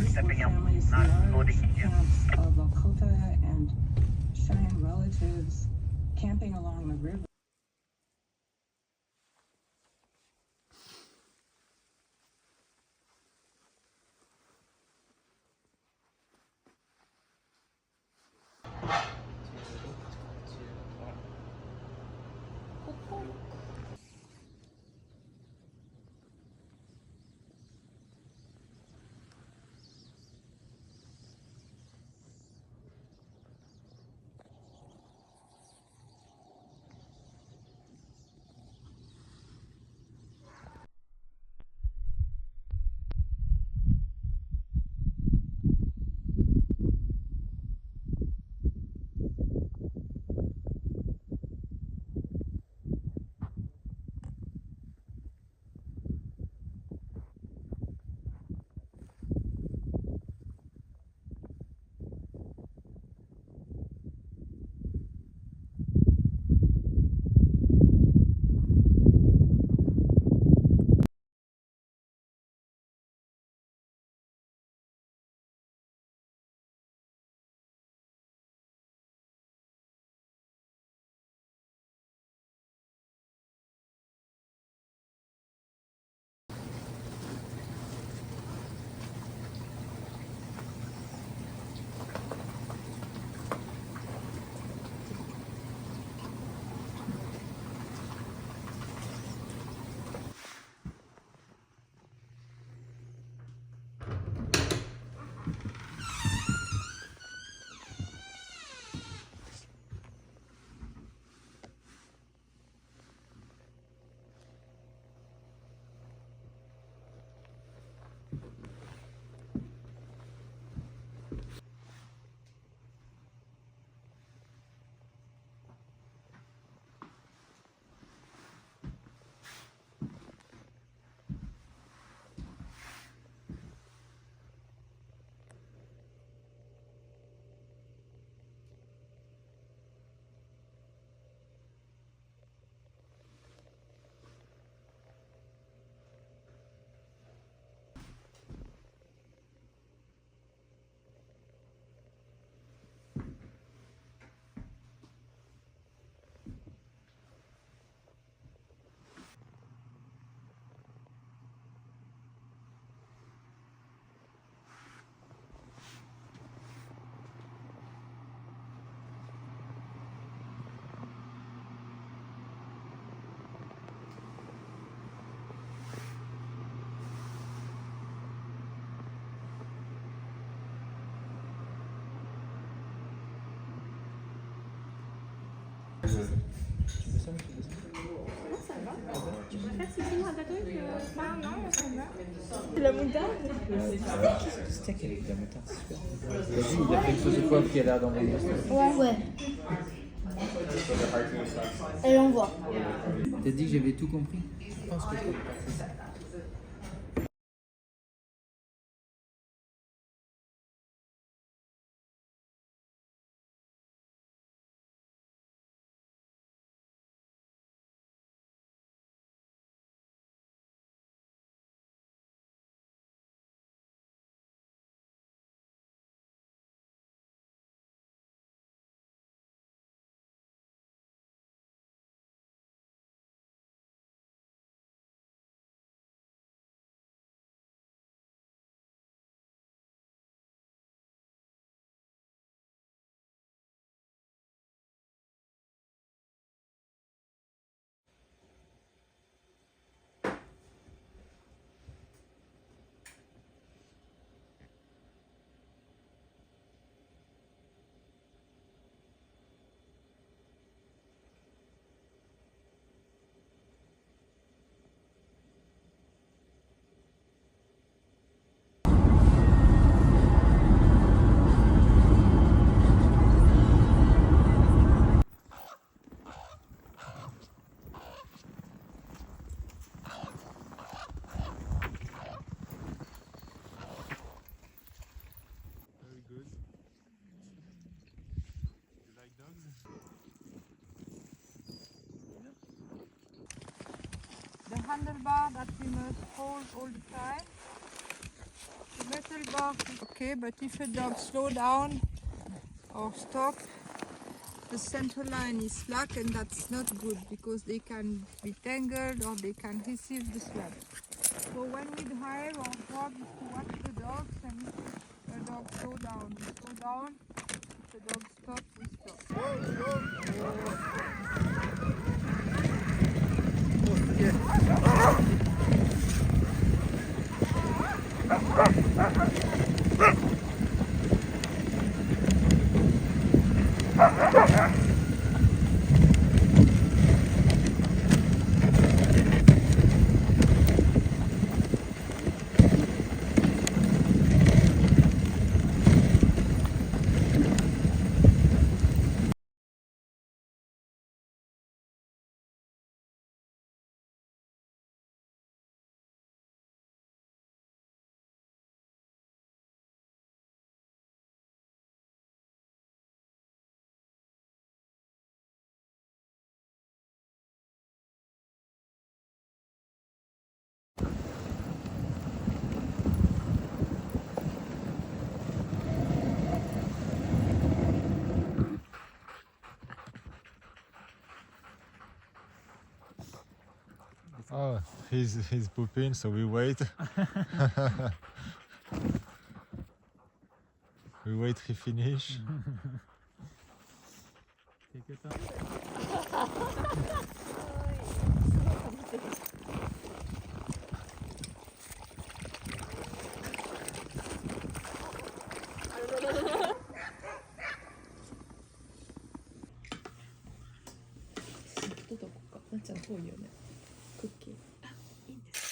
Stepping up, not loading in yet. Of Lakota and Cheyenne relatives camping along the river. Tu préfères Sicile à tatouage que... non, ça va. C'est la moutarde. Steak avec de la moutarde, c'est super. Vas-y, il a fait une sauce de poivre qui a l'air d'envoyer la steak. Ouais. Elle envoie. T'as dit que j'avais tout compris? Je pense que je comprends. The handlebar that we must hold all the time. metal bar is okay, but if a dog slow down or stop, the center line is slack, and that's not good because they can be tangled or they can receive the slap. So when we drive, our job is to watch the dogs, and if the dog slow down, we slow down. If the dog stop, we stop. Oh, he's pooping, so we wait. We wait he finish. Take your time.どこかなっちゃん遠いよね。クッキー。あ、いいんです。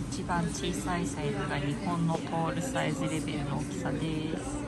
一番小さいサイズが日本のトールサイズレベルの大きさです。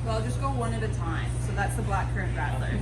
Well, I'll just go one at a time. So that's the blackcurrant rattler.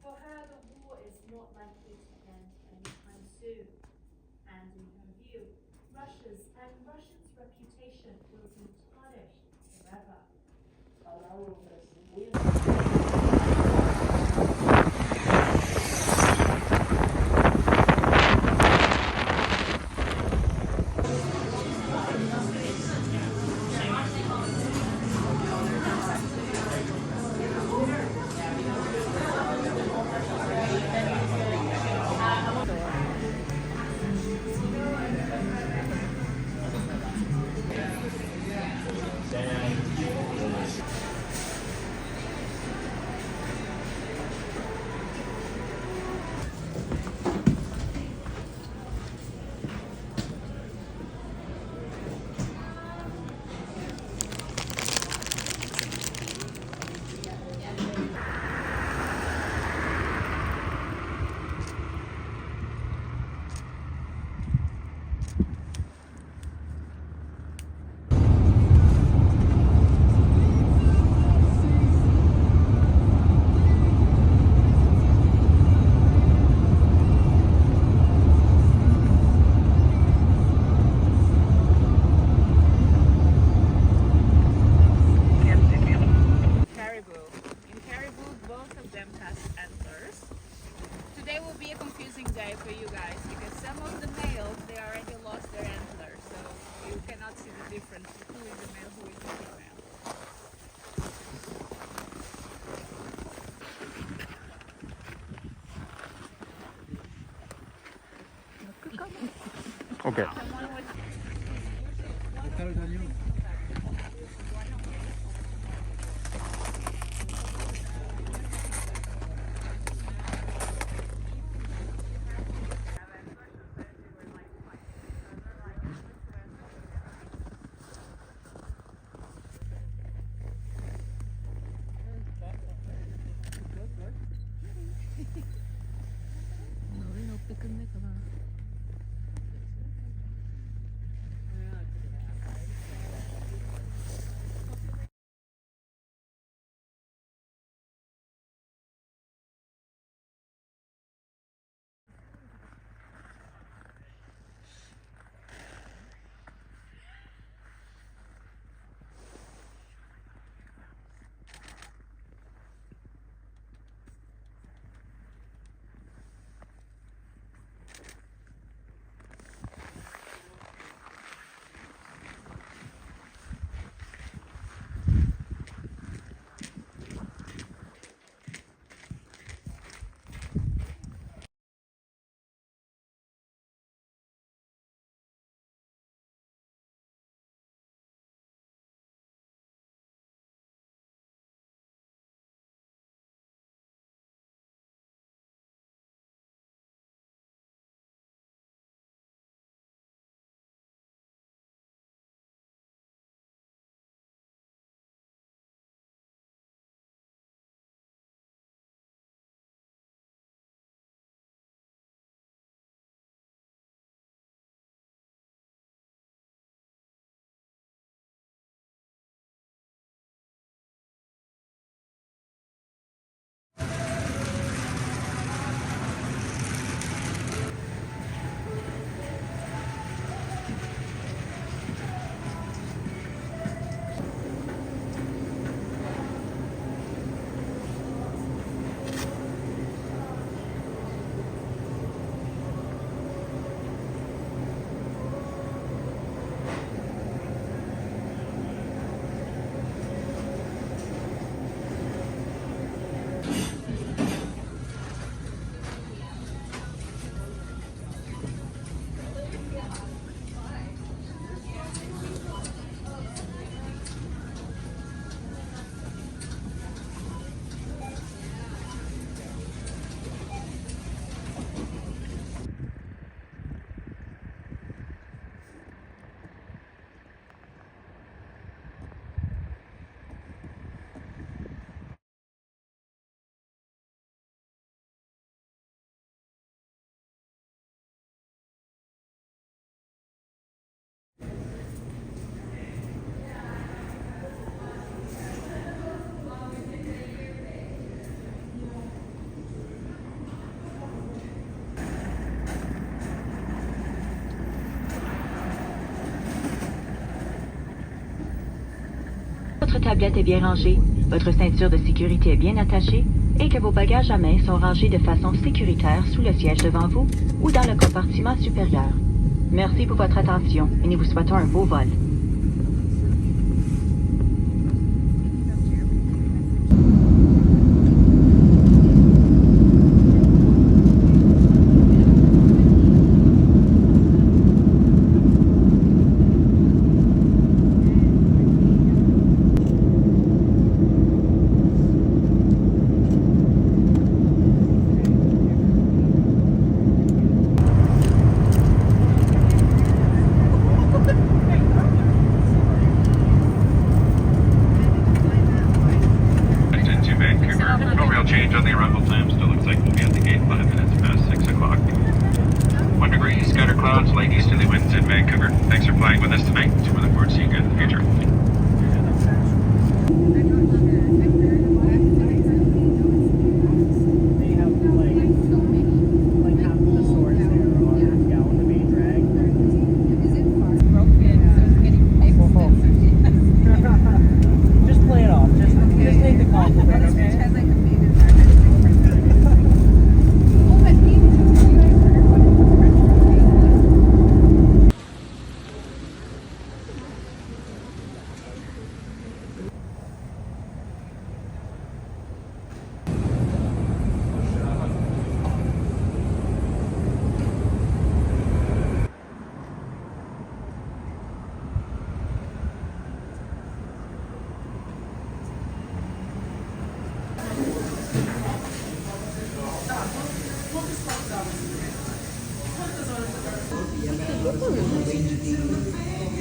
For her, the war is not likely to end anytime soon. And in her view, Russia's reputation will be tarnished forever. for you guys because some of the males, they already lost their antlers, so you cannot see the difference who is the male, who is the female. Okay. tablette est bien rangée, votre ceinture de sécurité est bien attachée et que vos bagages à main sont rangés de façon sécuritaire sous le siège devant vous ou dans le compartiment supérieur. Merci pour votre attention et nous vous souhaitons un beau vol. Into Vancouver. No real change on the arrival time. Still looks like we'll be at the gate 5 minutes past 6 o'clock. 1 degree, scatter clouds, light easterly winds in Vancouver. Thanks for flying with us tonight. We look forward to seeing you in the future. Just play it off. Just take the compliment, okay?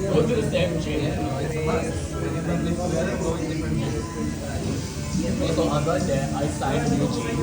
Go to the same chain. So under there, I signed new chain.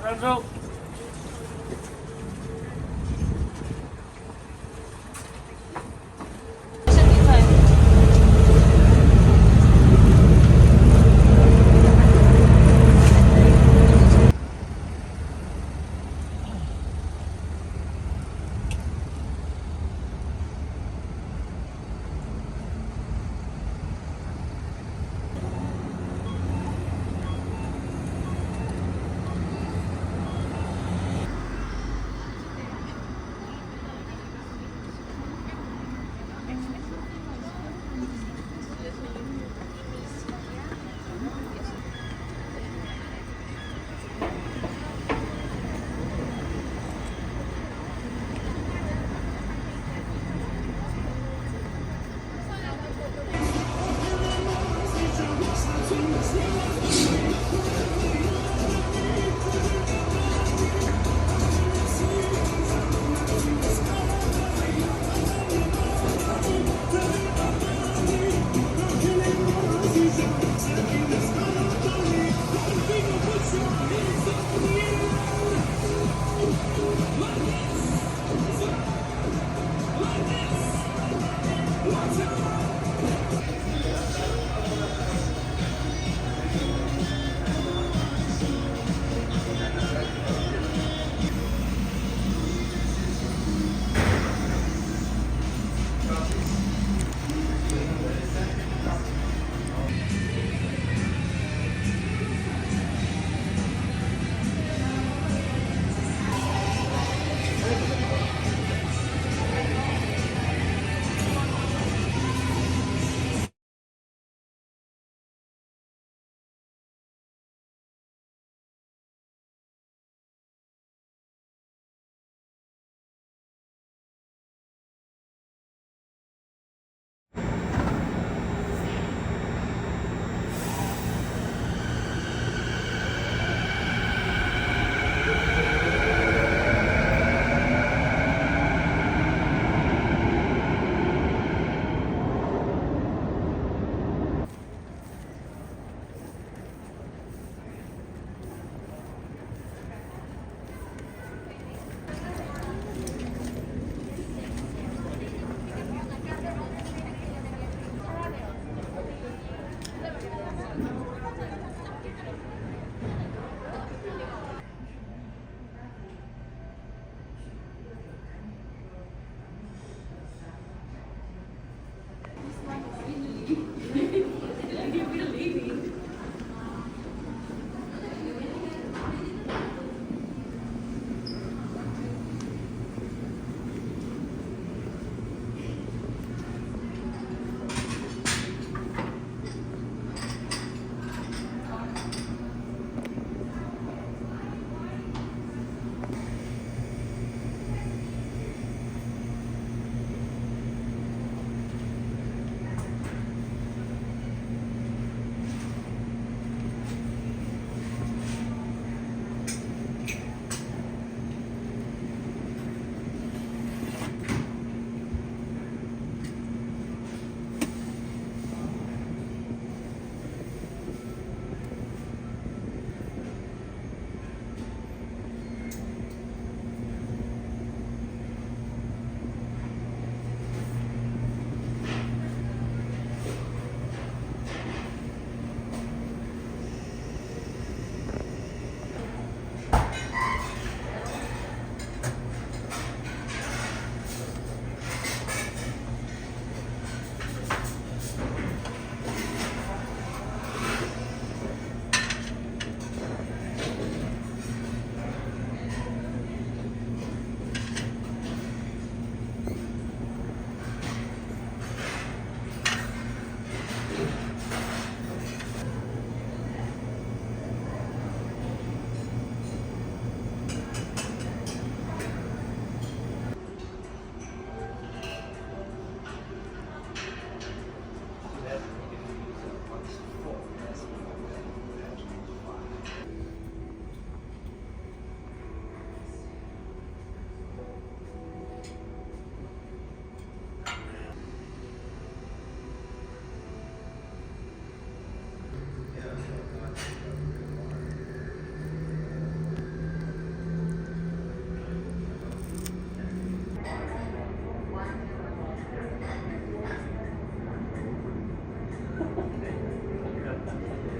Renzo.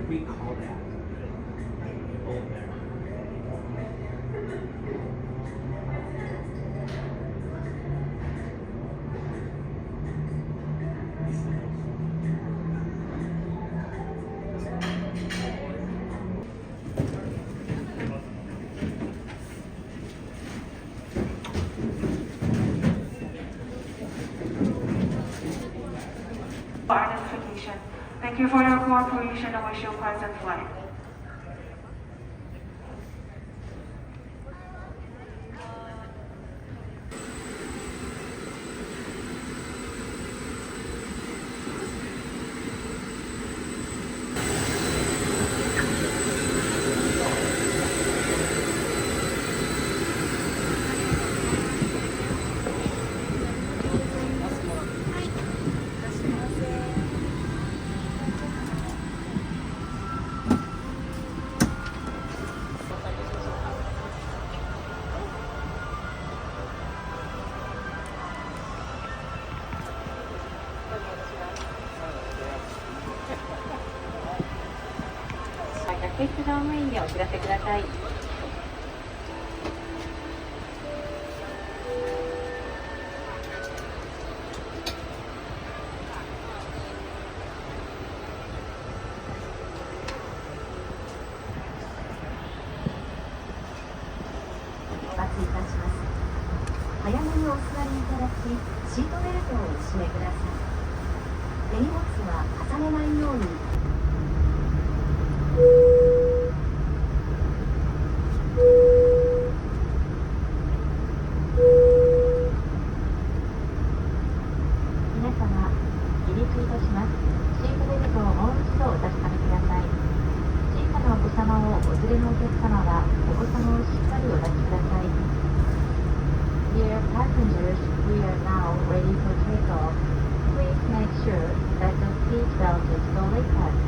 recall that. Identification. Thank you for your cooperation and wish you a pleasant flight.客室乗務員にお知らせください。お待ちいたします。早めにお座りいただき、シートベルトをお締めください。手荷物は重ねないように。皆様、離陸いたします。シートベルトをもう一度お確かめください。小さなお子様をお連れのお客様は、お子様をしっかりお抱きください。Dear passengers, we are now ready for takeoff. Please make sure that the seat belt is fully fastened.